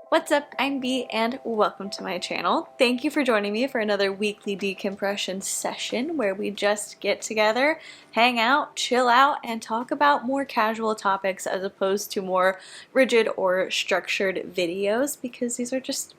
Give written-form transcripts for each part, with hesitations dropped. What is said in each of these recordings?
What's up? I'm Bea and welcome to my channel. Thank you for joining me for another weekly decompression session where we just get together, hang out, chill out, and talk about more casual topics as opposed to more rigid or structured videos, because these are just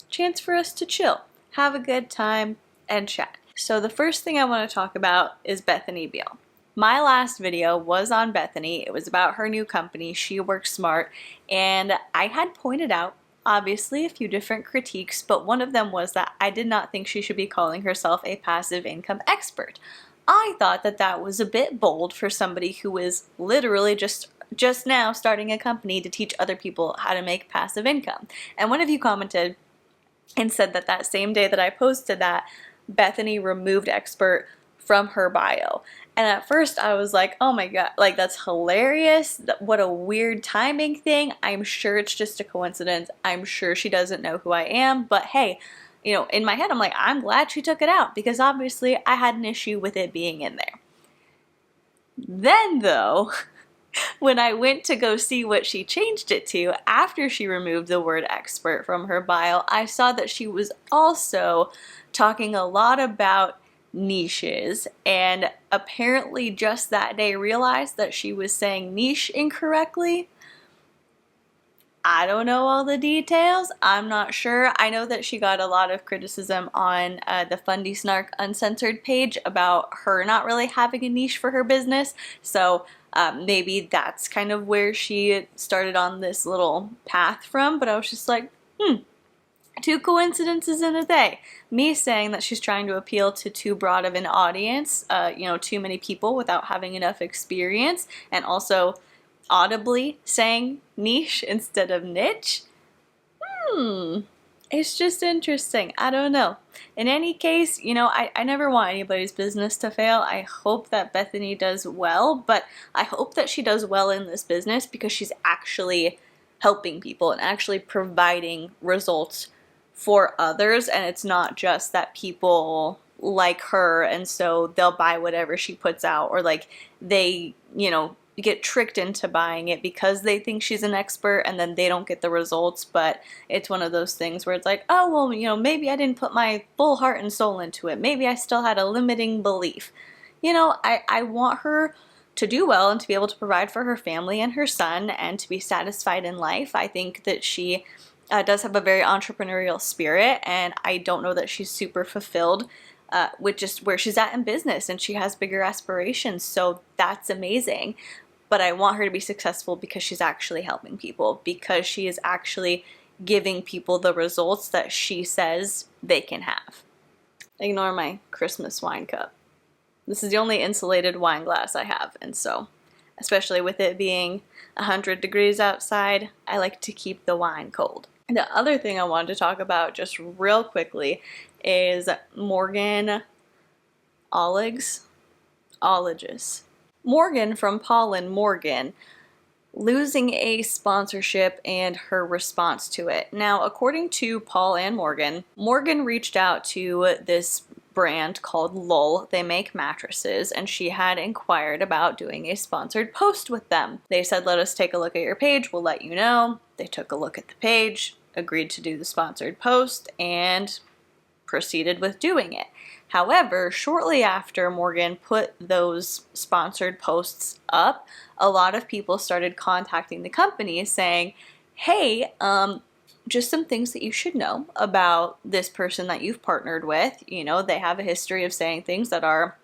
a chance for us to chill, have a good time, and chat. So the first thing I want to talk about is Bethany Beale. My last video was on Bethany. It was about her new company, She Works Smart, and I had pointed out obviously a few different critiques, but one of them was that I did not think she should be calling herself a passive income expert. I thought that that was a bit bold for somebody who is literally just now starting a company to teach other people how to make passive income. And one of you commented and said that that same day that I posted that, Bethany removed expert from her bio. And at first I was like, oh my god, like that's hilarious. What a weird timing thing. I'm sure it's just a coincidence. I'm sure she doesn't know who I am. But hey, you know, in my head I'm like, I'm glad she took it out because obviously I had an issue with it being in there. Then though, when I went to go see what she changed it to after she removed the word expert from her bio, I saw that she was also talking a lot about niches, and apparently just that day realized that she was saying niche incorrectly. I don't know all the details. I'm not sure. I know that she got a lot of criticism on the FUNDIE Snark Uncensored page about her not really having a niche for her business. So maybe that's kind of where she started on this little path from. But I was just like, two coincidences in a day. Me saying that she's trying to appeal to too broad of an audience, too many people without having enough experience, and also audibly saying niche instead of niche. It's just interesting. I don't know. In any case, I never want anybody's business to fail. I hope that Bethany does well, but I hope that she does well in this business because she's actually helping people and actually providing results for others, and it's not just that people like her and so they'll buy whatever she puts out, or like they, get tricked into buying it because they think she's an expert and then they don't get the results. But it's one of those things where it's like, oh well, maybe I didn't put my full heart and soul into it. Maybe I still had a limiting belief. I want her to do well and to be able to provide for her family and her son and to be satisfied in life. I think that she does have a very entrepreneurial spirit, and I don't know that she's super fulfilled with just where she's at in business, and she has bigger aspirations, so that's amazing. But I want her to be successful because she's actually helping people, because she is actually giving people the results that she says they can have. Ignore my Christmas wine cup. This is the only insulated wine glass I have, and so, especially with it being 100 degrees outside, I like to keep the wine cold. The other thing I wanted to talk about just real quickly is Morgan Olligis. Morgan from Paul and Morgan losing a sponsorship and her response to it. Now, according to Paul and Morgan, Morgan reached out to this brand called Lull. They make mattresses, and she had inquired about doing a sponsored post with them. They said, let us take a look at your page, we'll let you know. They took a look at the page, agreed to do the sponsored post, and proceeded with doing it. However, shortly after Morgan put those sponsored posts up, a lot of people started contacting the company saying, hey, just some things that you should know about this person that you've partnered with. They have a history of saying things that are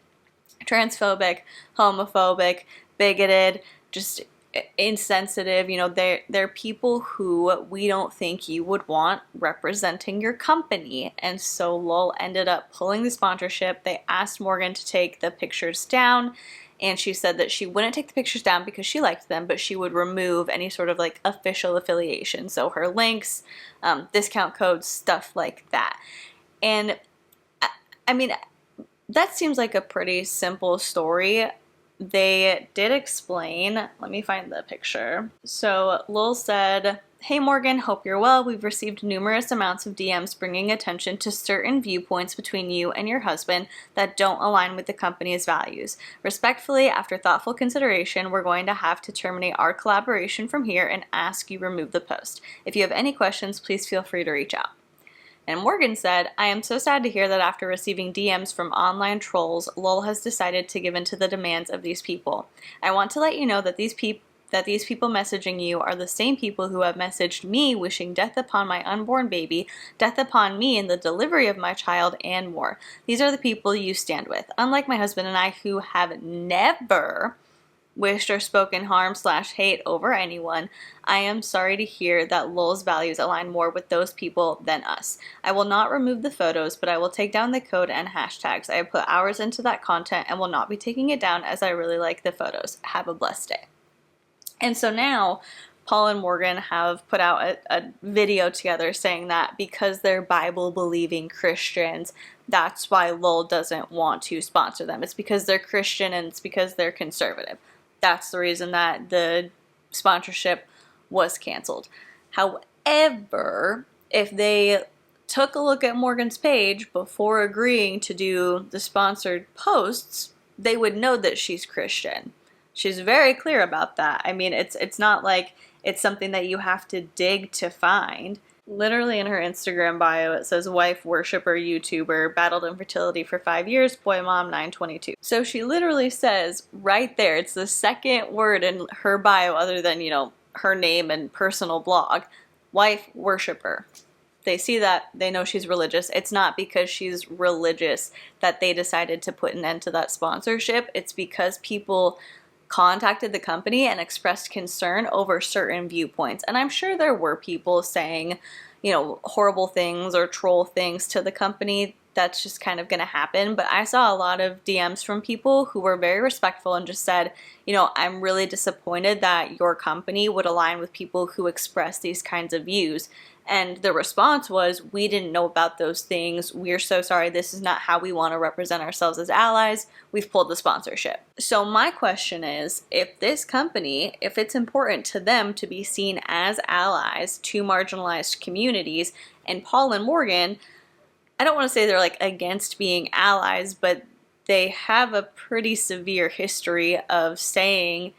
transphobic, homophobic, bigoted, just insensitive. They're people who we don't think you would want representing your company. And so Lull ended up pulling the sponsorship. They asked Morgan to take the pictures down, and she said that she wouldn't take the pictures down because she liked them, but she would remove any sort of like official affiliation, so her links, discount codes, stuff like that. And I mean, that seems like a pretty simple story. they did explain, let me find the picture. So Lowell said, "Hey Morgan, hope you're well. We've received numerous amounts of DMs bringing attention to certain viewpoints between you and your husband that don't align with the company's values. Respectfully, after thoughtful consideration, we're going to have to terminate our collaboration from here and ask you remove the post. If you have any questions, please feel free to reach out." And Morgan said, "I am so sad to hear that after receiving DMs from online trolls, Lowell has decided to give in to the demands of these people. I want to let you know that these people messaging you are the same people who have messaged me wishing death upon my unborn baby, death upon me in the delivery of my child, and more. These are the people you stand with. Unlike my husband and I, who have never wished or spoken harm/hate over anyone, I am sorry to hear that Lowell's values align more with those people than us. I will not remove the photos, but I will take down the code and hashtags. I have put hours into that content and will not be taking it down as I really like the photos. Have a blessed day." And so now Paul and Morgan have put out a video together saying that because they're Bible-believing Christians, that's why Lowell doesn't want to sponsor them. It's because they're Christian and it's because they're conservative. That's the reason that the sponsorship was canceled. However, if they took a look at Morgan's page before agreeing to do the sponsored posts, they would know that she's Christian. She's very clear about that. I mean, it's not like it's something that you have to dig to find. Literally in her Instagram bio, it says wife, worshiper, YouTuber, battled infertility for 5 years, boy mom, 922. So she literally says right there, it's the second word in her bio other than, her name and personal blog, wife, worshiper. They see that, they know she's religious. It's not because she's religious that they decided to put an end to that sponsorship. It's because people contacted the company and expressed concern over certain viewpoints. And I'm sure there were people saying, horrible things or troll things to the company. That's just kind of going to happen. But I saw a lot of DMs from people who were very respectful and just said, I'm really disappointed that your company would align with people who express these kinds of views. And the response was, we didn't know about those things. We're so sorry. This is not how we want to represent ourselves as allies. We've pulled the sponsorship. So my question is, if this company, if it's important to them to be seen as allies to marginalized communities, and Paul and Morgan, I don't want to say they're like against being allies, but they have a pretty severe history of saying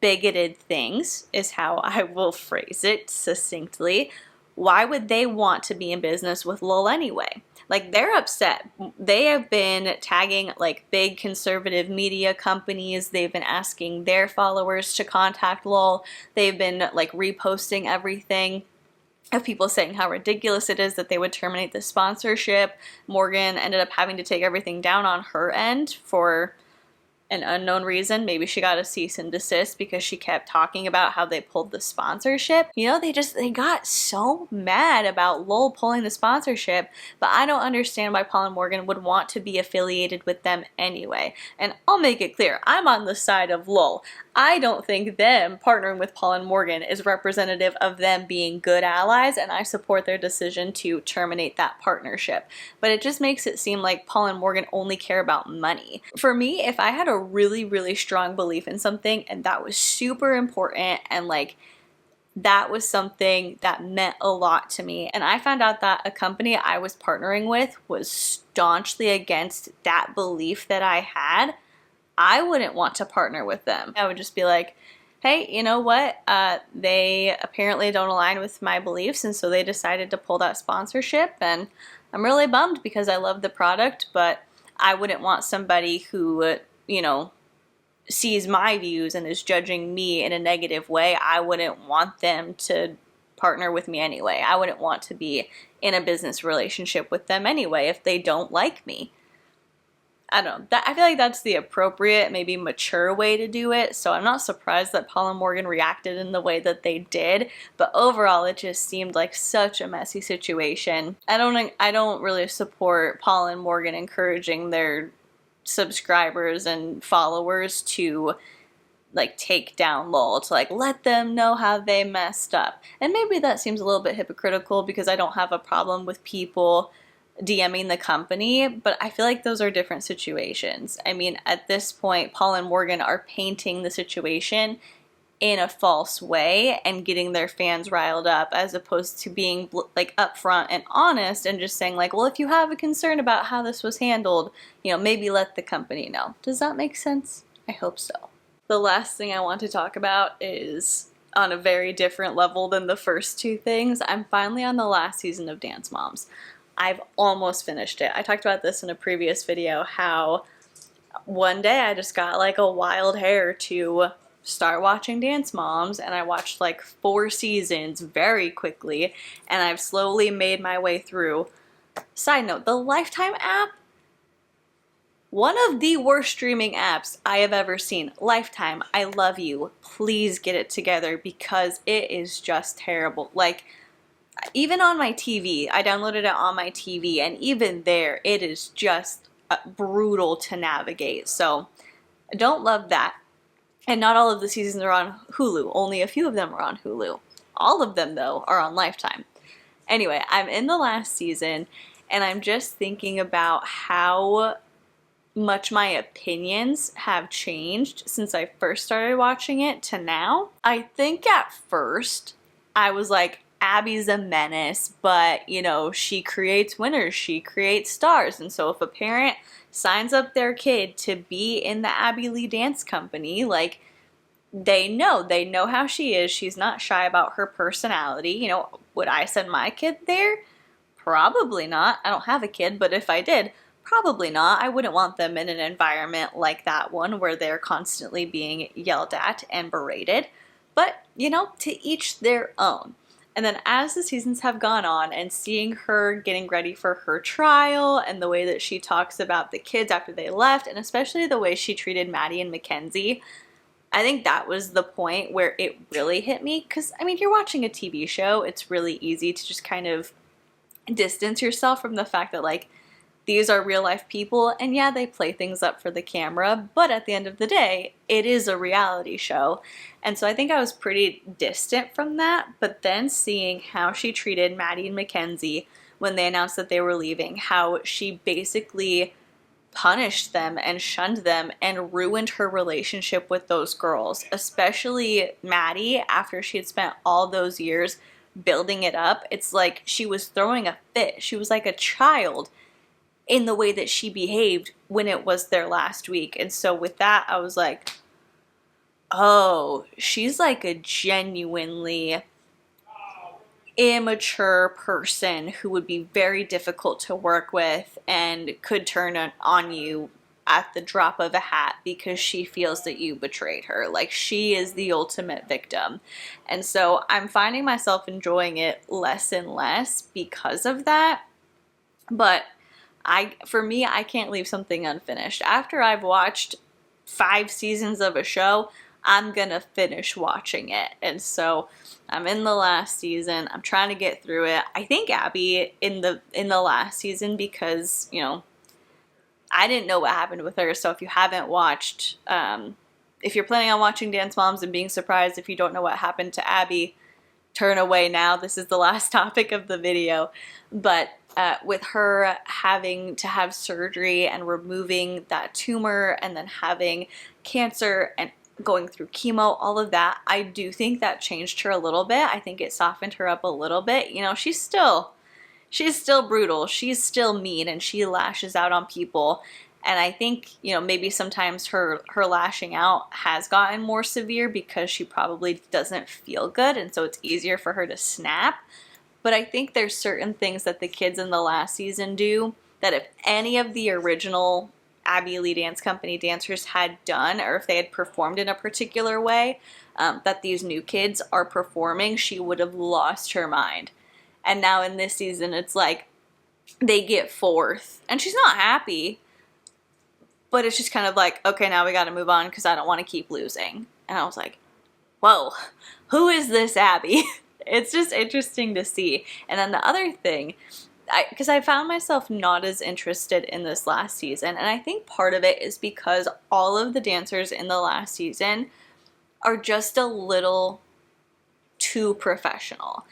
bigoted things, is how I will phrase it succinctly. Why would they want to be in business with Lowell anyway? Like, they're upset. They have been tagging like big conservative media companies. They've been asking their followers to contact Lowell. They've been like reposting everything of people saying how ridiculous it is that they would terminate the sponsorship. Morgan ended up having to take everything down on her end for an unknown reason. Maybe she got a cease and desist because she kept talking about how they pulled the sponsorship. They got so mad about Lowell pulling the sponsorship, but I don't understand why Paul and Morgan would want to be affiliated with them anyway. And I'll make it clear, I'm on the side of Lowell. I don't think them partnering with Paul and Morgan is representative of them being good allies, and I support their decision to terminate that partnership. But it just makes it seem like Paul and Morgan only care about money. For me, if I had a really, really strong belief in something and that was super important and like that was something that meant a lot to me, and I found out that a company I was partnering with was staunchly against that belief that I had, I wouldn't want to partner with them. I would just be like, hey, you know what? They apparently don't align with my beliefs, and so they decided to pull that sponsorship, and I'm really bummed because I love the product, but I wouldn't want somebody who, sees my views and is judging me in a negative way. I wouldn't want them to partner with me anyway. I wouldn't want to be in a business relationship with them anyway if they don't like me. I don't know. I feel like that's the appropriate, maybe mature way to do it. So I'm not surprised that Paul and Morgan reacted in the way that they did. But overall, it just seemed like such a messy situation. I don't really support Paul and Morgan encouraging their subscribers and followers to like take down Lowell, to like let them know how they messed up. And maybe that seems a little bit hypocritical because I don't have a problem with people DMing the company, but I feel like those are different situations. I mean, at this point, Paul and Morgan are painting the situation in a false way and getting their fans riled up, as opposed to being like upfront and honest and just saying like, well, if you have a concern about how this was handled, you know, maybe let the company know. Does that make sense? I hope so. The last thing I want to talk about is on a very different level than the first two things. I'm finally on the last season of Dance Moms. I've almost finished it. I talked about this in a previous video, how one day I just got like a wild hair to start watching Dance Moms, and I watched like 4 seasons very quickly, and I've slowly made my way through. Side note, the Lifetime app, one of the worst streaming apps I have ever seen. Lifetime, I love you. Please get it together, because it is just terrible. Like, even on my TV, I downloaded it on my TV, and even there, it is just brutal to navigate. So I don't love that. And not all of the seasons are on Hulu. Only a few of them are on Hulu. All of them, though, are on Lifetime. Anyway, I'm in the last season, and I'm just thinking about how much my opinions have changed since I first started watching it to now. I think at first, I was like, Abby's a menace, but, you know, she creates winners, she creates stars. And so if a parent signs up their kid to be in the Abby Lee Dance Company, like, they know how she is. She's not shy about her personality. You know, would I send my kid there? Probably not. I don't have a kid, but if I did, probably not. I wouldn't want them in an environment like that one where they're constantly being yelled at and berated. But, you know, to each their own. And then as the seasons have gone on, and seeing her getting ready for her trial, and the way that she talks about the kids after they left, and especially the way she treated Maddie and Mackenzie, I think that was the point where it really hit me. Because, I mean, you're watching a TV show, it's really easy to just kind of distance yourself from the fact that, like, these are real life people, and yeah, they play things up for the camera, but at the end of the day, it is a reality show. And so I think I was pretty distant from that, but then seeing how she treated Maddie and Mackenzie when they announced that they were leaving, how she basically punished them and shunned them and ruined her relationship with those girls, especially Maddie, after she had spent all those years building it up. It's like she was throwing a fit. She was like a child in the way that she behaved when it was their last week. And so with that, I was like, oh, she's like a genuinely immature person who would be very difficult to work with and could turn on you at the drop of a hat because she feels that you betrayed her. Like, she is the ultimate victim. And so I'm finding myself enjoying it less and less because of that. But for me, I can't leave something unfinished. After I've watched 5 seasons of a show, I'm gonna finish watching it. And so I'm in the last season. I'm trying to get through it. I think Abby in the last season, because, you know, I didn't know what happened with her. So if you haven't watched, if you're planning on watching Dance Moms and being surprised if you don't know what happened to Abby, turn away now. This is the last topic of the video. But with her having to have surgery and removing that tumor, and then having cancer and going through chemo, all of that, I do think that changed her a little bit. I think it softened her up a little bit. You know, she's still brutal. She's still mean, and she lashes out on people. And I think, you know, maybe sometimes her lashing out has gotten more severe because she probably doesn't feel good, and so it's easier for her to snap. But I think there's certain things that the kids in the last season do that if any of the original Abby Lee Dance Company dancers had done, or if they had performed in a particular way that these new kids are performing, she would have lost her mind. And now in this season, it's like they get 4th, and she's not happy, but it's just kind of like, okay, now we got to move on because I don't want to keep losing. And I was like, whoa, who is this Abby? It's just interesting to see. And then the other thing, because I found myself not as interested in this last season, and I think part of it is because all of the dancers in the last season are just a little too professional.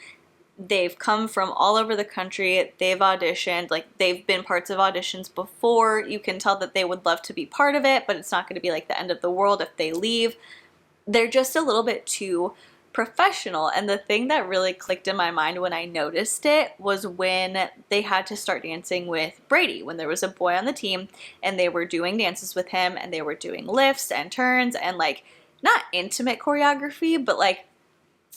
they've come from all over the country, they've auditioned, like they've been parts of auditions before. You can tell that they would love to be part of it, but it's not going to be like the end of the world if they leave. They're just a little bit too professional. And the thing that really clicked in my mind when I noticed it was when they had to start dancing with Brady, when there was a boy on the team and they were doing dances with him and they were doing lifts and turns and like not intimate choreography, but like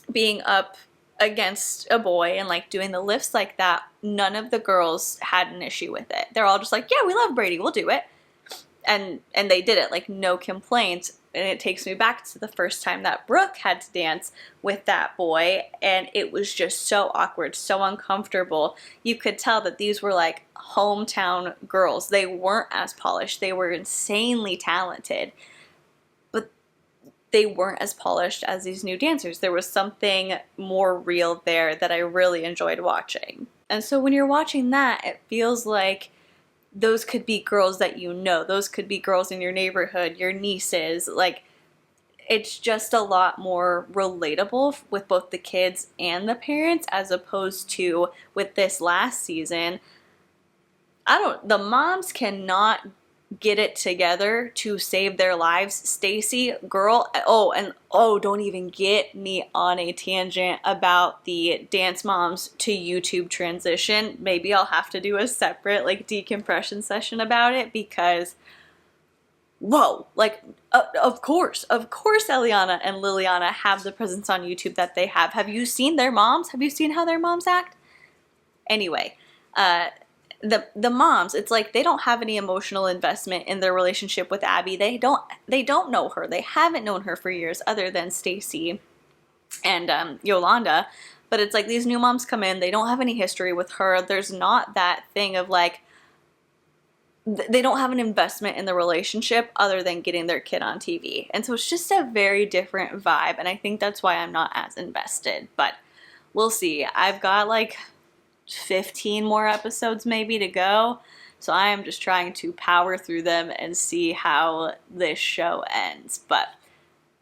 being up against a boy and like doing the lifts like that. None of the girls had an issue with it. They're all just like, yeah, we love Brady, we'll do it. And they did it, like no complaints. And it takes me back to the first time that Brooke had to dance with that boy, and it was just so awkward, so uncomfortable. You could tell that these were like hometown girls. They weren't as polished. They were insanely talented, but they weren't as polished as these new dancers. There was something more real there that I really enjoyed watching. And so when you're watching that, it feels like those could be girls that you know. Those could be girls in your neighborhood, your nieces. Like, it's just a lot more relatable with both the kids and the parents, as opposed to with this last season. The moms cannot get it together to save their lives. Stacy, girl, don't even get me on a tangent about the Dance Moms to YouTube transition. Maybe I'll have to do a separate like decompression session about it, because whoa, like of course Eliana and Liliana have the presence on YouTube that they have. Have you seen their moms? Have you seen how their moms act? Anyway, the moms, it's like they don't have any emotional investment in their relationship with Abby. They don't know her. They haven't known her for years, other than Stacy and Yolanda. But it's like these new moms come in, they don't have any history with her. There's not that thing of like, they don't have an investment in the relationship other than getting their kid on TV. And so it's just a very different vibe, and I think that's why I'm not as invested. But we'll see. I've got like 15 more episodes maybe to go, so I am just trying to power through them and see how this show ends. But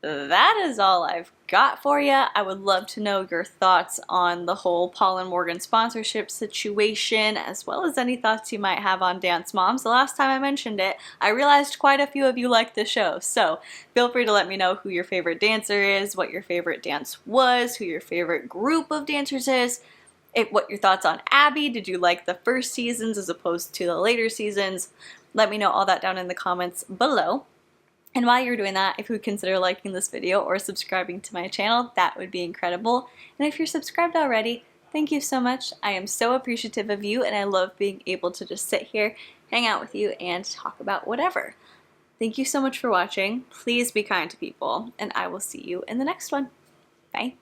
that is all I've got for you. I would love to know your thoughts on the whole Paul and Morgan sponsorship situation, as well as any thoughts you might have on Dance Moms. The last time I mentioned it, I realized quite a few of you liked the show, so feel free to let me know who your favorite dancer is, what your favorite dance was, who your favorite group of dancers is, what your thoughts on Abby. Did you like the first seasons as opposed to the later seasons? Let me know all that down in the comments below. And while you're doing that, if you would consider liking this video or subscribing to my channel, that would be incredible. And if you're subscribed already, thank you so much. I am so appreciative of you, and I love being able to just sit here, hang out with you, and talk about whatever. Thank you so much for watching. Please be kind to people, and I will see you in the next one. Bye.